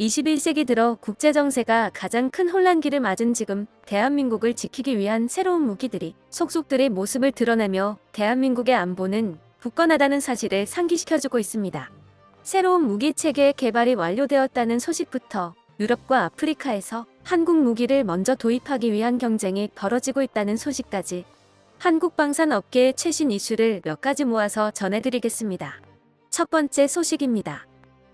21세기 들어 국제정세가 가장 큰 혼란기를 맞은 지금 대한민국을 지키기 위한 새로운 무기들이 속속들이 모습을 드러내며 대한민국의 안보는 굳건하다는 사실을 상기시켜주고 있습니다. 새로운 무기체계 개발이 완료되었다는 소식부터 유럽과 아프리카에서 한국 무기를 먼저 도입하기 위한 경쟁이 벌어지고 있다는 소식까지 한국 방산 업계의 최신 이슈를 몇 가지 모아서 전해드리겠습니다. 첫 번째 소식입니다.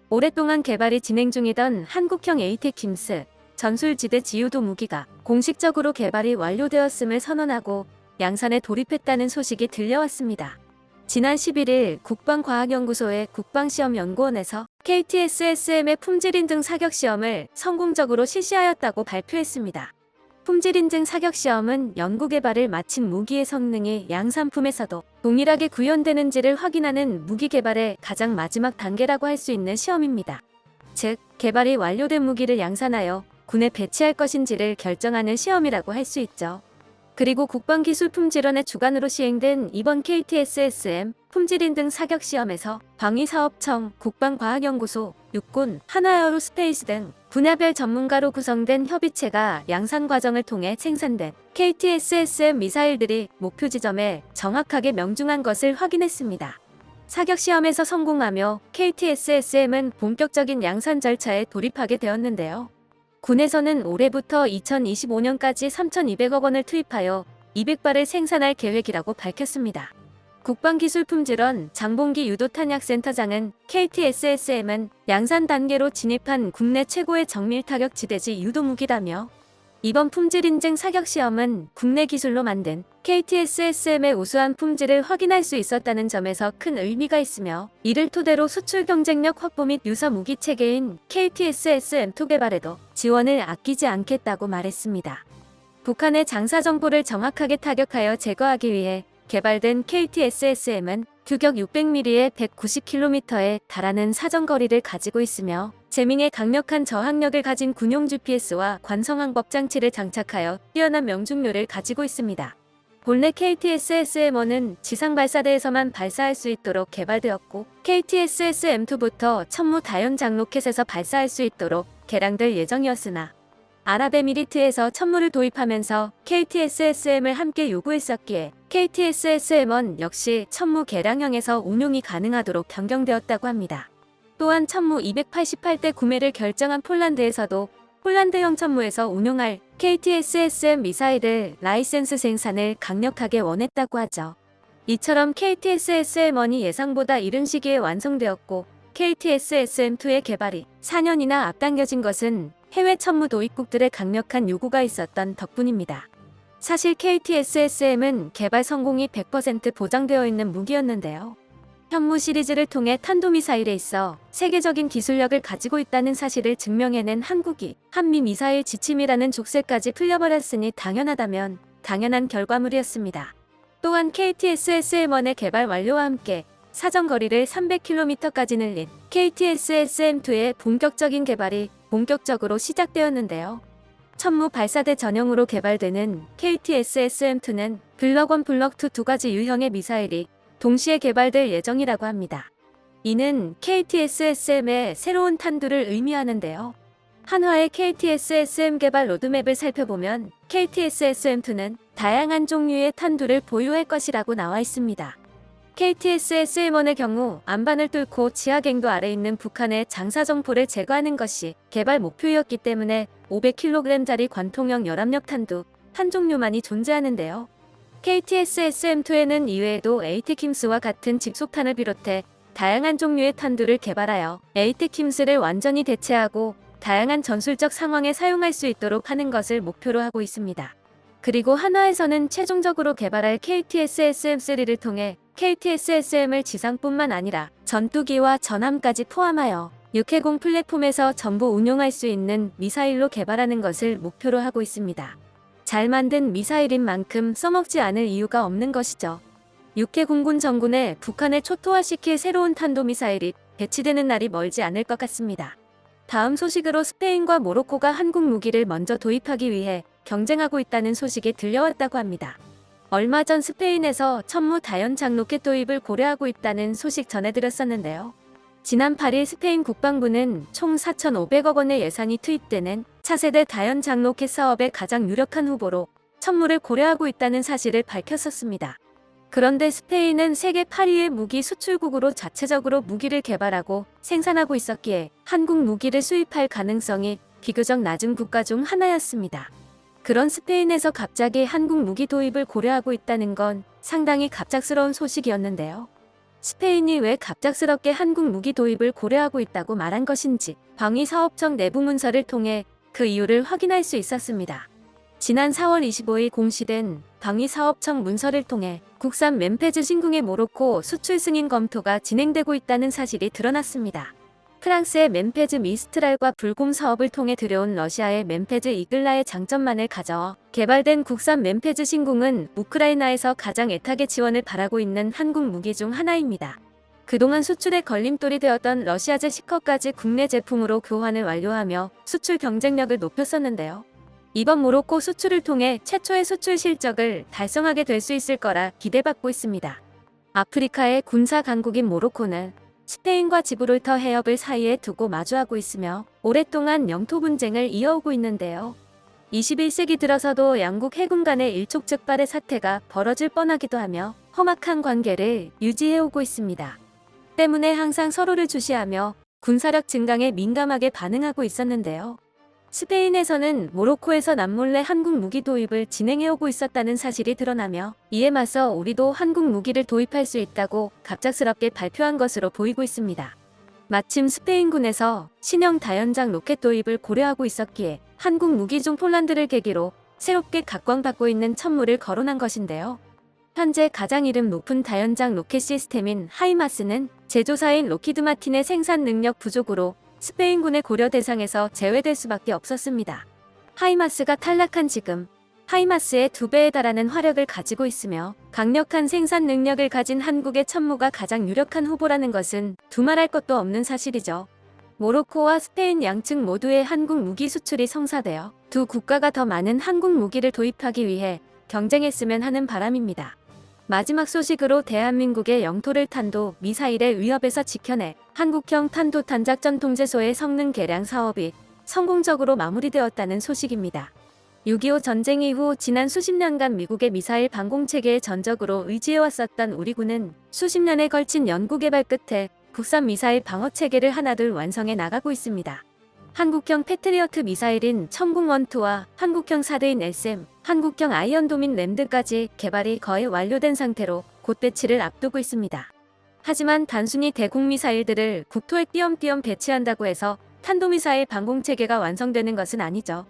오랫동안 개발이 진행 중이던 한국형 에이테킴스 전술지대 지유도 무기가 공식적으로 개발이 완료되었음을 선언하고 양산에 돌입했다는 소식이 들려왔습니다. 지난 11일 국방과학연구소의 국방시험연구원에서 KT-SSM의 품질인증 사격시험을 성공적으로 실시하였다고 발표했습니다. 품질인증 사격시험은 연구개발을 마친 무기의 성능이 양산품에서도 동일하게 구현되는지를 확인하는 무기 개발의 가장 마지막 단계라고 할 수 있는 시험입니다. 즉, 개발이 완료된 무기를 양산하여 군에 배치할 것인지를 결정하는 시험이라고 할 수 있죠. 그리고 국방기술품질원의 주관으로 시행된 이번 KT-SSM 품질인증 사격시험에서 방위사업청, 국방과학연구소, 육군, 한화에어로스페이스 등 분야별 전문가로 구성된 협의체가 양산 과정을 통해 생산된 KT-SSM 미사일들이 목표 지점에 정확하게 명중한 것을 확인했습니다. 사격시험에서 성공하며 KT-SSM은 본격적인 양산 절차에 돌입하게 되었는데요. 군에서는 올해부터 2025년까지 3,200억 원을 투입하여 200발을 생산할 계획이라고 밝혔습니다. 국방기술품질원 장봉기 유도탄약센터장은 KT-SSM은 양산 단계로 진입한 국내 최고의 정밀타격 지대지 유도무기라며 이번 품질인증 사격시험은 국내 기술로 만든 KT-SSM의 우수한 품질을 확인할 수 있었다는 점에서 큰 의미가 있으며 이를 토대로 수출 경쟁력 확보 및 유사 무기 체계인 KT-SSM2 개발에도 지원을 아끼지 않겠다고 말했습니다. 북한의 장사 정보를 정확하게 타격하여 제거하기 위해 개발된 KT-SSM은 규격 600mm에 190km에 달하는 사정거리를 가지고 있으며 재밍에 강력한 저항력을 가진 군용 GPS와 관성항법 장치를 장착하여 뛰어난 명중률을 가지고 있습니다. 본래 KT-SSM1은 지상 발사대에서만 발사할 수 있도록 개발되었고 KT-SSM2부터 천무 다연장 로켓에서 발사할 수 있도록 개량될 예정이었으나 아랍에미리트에서 천무를 도입하면서 KT-SSM을 함께 요구했었기에 KT-SSM1 역시 천무 개량형에서 운용이 가능하도록 변경되었다고 합니다. 또한 천무 288대 구매를 결정한 폴란드에서도 폴란드형 천무에서 운용할 KT-SSM 미사일을 라이센스 생산을 강력하게 원했다고 하죠. 이처럼 KT-SSM1이 예상보다 이른 시기에 완성되었고 KT-SSM2의 개발이 4년이나 앞당겨진 것은 해외 천무 도입국들의 강력한 요구가 있었던 덕분입니다. 사실 KT-SSM은 개발 성공이 100% 보장되어 있는 무기였는데요. 현무 시리즈를 통해 탄도미사일에 있어 세계적인 기술력을 가지고 있다는 사실을 증명해낸 한국이 한미 미사일 지침이라는 족쇄까지 풀려버렸으니 당연하다면 당연한 결과물이었습니다. 또한 KT-SSM1의 개발 완료와 함께 사정거리를 300km까지 늘린 KT-SSM2의 본격적인 개발이 본격적으로 시작되었는데요. 천무 발사대 전용으로 개발되는 KT-SSM2는 블럭 1, 블럭 2 두 가지 유형의 미사일이 동시에 개발될 예정이라고 합니다. 이는 KT-SSM의 새로운 탄두를 의미하는데요. 한화의 KT-SSM 개발 로드맵을 살펴보면 KT-SSM2는 다양한 종류의 탄두를 보유할 것이라고 나와 있습니다. KT-SSM1의 경우 안반을 뚫고 지하갱도 아래 있는 북한의 장사정포를 제거하는 것이 개발 목표였기 때문에 500kg짜리 관통형 열압력 탄두 한 종류만이 존재하는데요. KT-SSM2에는 이외에도 에이테킴스와 같은 직속탄을 비롯해 다양한 종류의 탄두를 개발하여 에이테킴스를 완전히 대체하고 다양한 전술적 상황에 사용할 수 있도록 하는 것을 목표로 하고 있습니다. 그리고 한화에서는 최종적으로 개발할 KT-SSM3를 통해 KT-SSM을 지상뿐만 아니라 전투기와 전함까지 포함하여 육해공 플랫폼에서 전부 운용할 수 있는 미사일로 개발하는 것을 목표로 하고 있습니다. 잘 만든 미사일인 만큼 써먹지 않을 이유가 없는 것이죠. 육해공군 전군에 북한을 초토화시킬 새로운 탄도미사일이 배치되는 날이 멀지 않을 것 같습니다. 다음 소식으로 스페인과 모로코가 한국 무기를 먼저 도입하기 위해 경쟁하고 있다는 소식이 들려왔다고 합니다. 얼마 전 스페인에서 천무 다연장 로켓 도입을 고려하고 있다는 소식 전해드렸었는데요. 지난 8일 스페인 국방부는 총 4,500억 원의 예산이 투입되는 차세대 다연장 로켓 사업의 가장 유력한 후보로 천무를 고려하고 있다는 사실을 밝혔었습니다. 그런데 스페인은 세계 8위의 무기 수출국으로 자체적으로 무기를 개발하고 생산하고 있었기에 한국 무기를 수입할 가능성이 비교적 낮은 국가 중 하나였습니다. 그런 스페인에서 갑자기 한국 무기 도입을 고려하고 있다는 건 상당히 갑작스러운 소식이었는데요. 스페인이 왜 갑작스럽게 한국 무기 도입을 고려하고 있다고 말한 것인지 방위사업청 내부 문서를 통해 그 이유를 확인할 수 있었습니다. 지난 4월 25일 공시된 방위사업청 문서를 통해 국산 맨페즈 신궁의 모로코 수출 승인 검토가 진행되고 있다는 사실이 드러났습니다. 프랑스의 맨페즈 미스트랄과 불공 사업을 통해 들여온 러시아의 맨페즈 이글라의 장점만을 가져 개발된 국산 맨페즈 신궁은 우크라이나에서 가장 애타게 지원을 바라고 있는 한국 무기 중 하나입니다. 그동안 수출의 걸림돌이 되었던 러시아제 시커까지 국내 제품으로 교환을 완료하며 수출 경쟁력을 높였었는데요. 이번 모로코 수출을 통해 최초의 수출 실적을 달성하게 될 수 있을 거라 기대받고 있습니다. 아프리카의 군사 강국인 모로코는 스페인과 지브롤터 해협을 사이에 두고 마주하고 있으며 오랫동안 영토 분쟁을 이어오고 있는데요. 21세기 들어서도 양국 해군 간의 일촉즉발의 사태가 벌어질 뻔하기도 하며 험악한 관계를 유지해오고 있습니다. 때문에 항상 서로를 주시하며 군사력 증강에 민감하게 반응하고 있었는데요. 스페인에서는 모로코에서 남몰래 한국 무기 도입을 진행해오고 있었다는 사실이 드러나며 이에 맞서 우리도 한국 무기를 도입할 수 있다고 갑작스럽게 발표한 것으로 보이고 있습니다. 마침 스페인군에서 신형 다연장 로켓 도입을 고려하고 있었기에 한국 무기 중 폴란드를 계기로 새롭게 각광받고 있는 천무를 거론한 것인데요. 현재 가장 이름 높은 다연장 로켓 시스템인 하이마스는 제조사인 로키드 마틴의 생산 능력 부족으로 스페인군의 고려 대상에서 제외될 수밖에 없었습니다. 하이마스가 탈락한 지금 하이마스의 2배에 달하는 화력을 가지고 있으며 강력한 생산 능력을 가진 한국의 천무가 가장 유력한 후보라는 것은 두말할 것도 없는 사실이죠. 모로코와 스페인 양측 모두의 한국 무기 수출이 성사되어 두 국가가 더 많은 한국 무기를 도입하기 위해 경쟁했으면 하는 바람입니다. 마지막 소식으로 대한민국의 영토를 탄도 미사일의 위협에서 지켜내 한국형 탄도탄 작전 통제소의 성능 개량 사업이 성공적으로 마무리되었다는 소식입니다. 6.25 전쟁 이후 지난 수십 년간 미국의 미사일 방공체계의 전적으로 의지해왔었던 우리 군은 수십 년에 걸친 연구개발 끝에 국산 미사일 방어체계를 하나둘 완성해 나가고 있습니다. 한국형 패트리어트 미사일인 천궁1-2와 한국형 사드인 SM, 한국형 아이언도민 램드까지 개발이 거의 완료된 상태로 곧 배치를 앞두고 있습니다. 하지만 단순히 대공 미사일들을 국토에 띄엄띄엄 배치한다고 해서 탄도미사일 방공체계가 완성되는 것은 아니죠.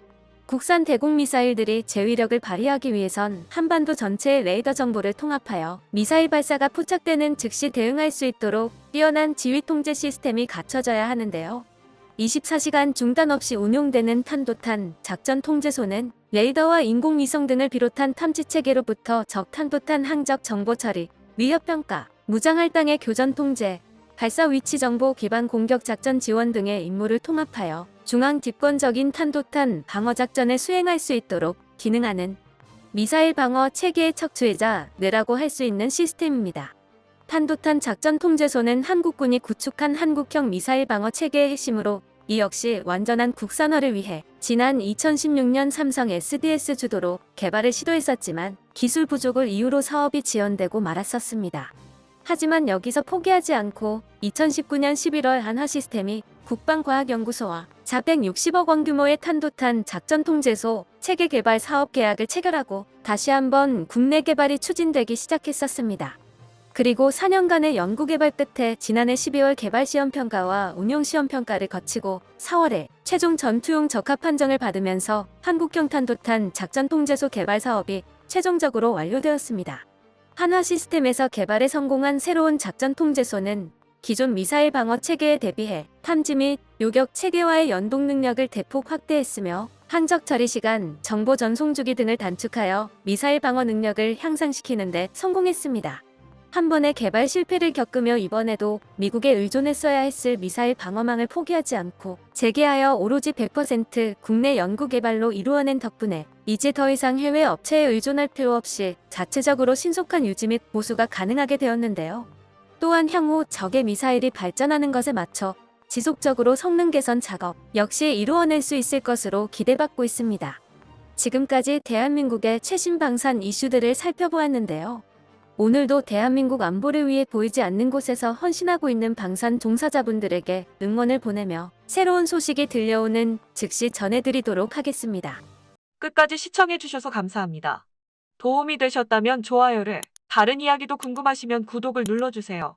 국산 대공 미사일들이 제위력을 발휘하기 위해선 한반도 전체의 레이더 정보를 통합하여 미사일 발사가 포착되는 즉시 대응할 수 있도록 뛰어난 지휘 통제 시스템이 갖춰져야 하는데요. 24시간 중단 없이 운용되는 탄도탄 작전 통제소는 레이더와 인공위성 등을 비롯한 탐지체계로부터 적 탄도탄 항적 정보 처리, 위협평가, 무장할당의 교전 통제, 발사 위치 정보 기반 공격 작전 지원 등의 임무를 통합하여 중앙 집권적인 탄도탄 방어 작전을 수행할 수 있도록 기능하는 미사일 방어 체계의 척추이자 뇌라고 할 수 있는 시스템입니다. 탄도탄 작전 통제소는 한국군이 구축한 한국형 미사일 방어 체계의 핵심으로 이 역시 완전한 국산화를 위해 지난 2016년 삼성 SDS 주도로 개발을 시도했었지만 기술 부족을 이유로 사업이 지연되고 말았었습니다. 하지만 여기서 포기하지 않고 2019년 11월 한화시스템이 국방과학연구소와 460억 원 규모의 탄도탄 작전 통제소 체계 개발 사업 계약을 체결하고 다시 한번 국내 개발이 추진되기 시작했었습니다. 그리고 4년간의 연구개발 끝에 지난해 12월 개발시험평가와 운용시험평가를 거치고 4월에 최종 전투용 적합 판정을 받으면서 한국형 탄도탄 작전통제소 개발 사업이 최종적으로 완료되었습니다. 한화시스템에서 개발에 성공한 새로운 작전통제소는 기존 미사일 방어 체계에 대비해 탐지 및 요격 체계와의 연동 능력을 대폭 확대했으며 항적 처리 시간, 정보 전송 주기 등을 단축하여 미사일 방어 능력을 향상시키는 데 성공했습니다. 한 번의 개발 실패를 겪으며 이번에도 미국에 의존했어야 했을 미사일 방어망을 포기하지 않고 재개하여 오로지 100% 국내 연구개발로 이루어낸 덕분에 이제 더 이상 해외 업체에 의존할 필요 없이 자체적으로 신속한 유지 및 보수가 가능하게 되었는데요. 또한 향후 적의 미사일이 발전하는 것에 맞춰 지속적으로 성능 개선 작업 역시 이루어낼 수 있을 것으로 기대받고 있습니다. 지금까지 대한민국의 최신 방산 이슈들을 살펴보았는데요. 오늘도 대한민국 안보를 위해 보이지 않는 곳에서 헌신하고 있는 방산 종사자분들에게 응원을 보내며 새로운 소식이 들려오는 즉시 전해드리도록 하겠습니다. 끝까지 시청해주셔서 감사합니다. 도움이 되셨다면 좋아요를, 다른 이야기도 궁금하시면 구독을 눌러주세요.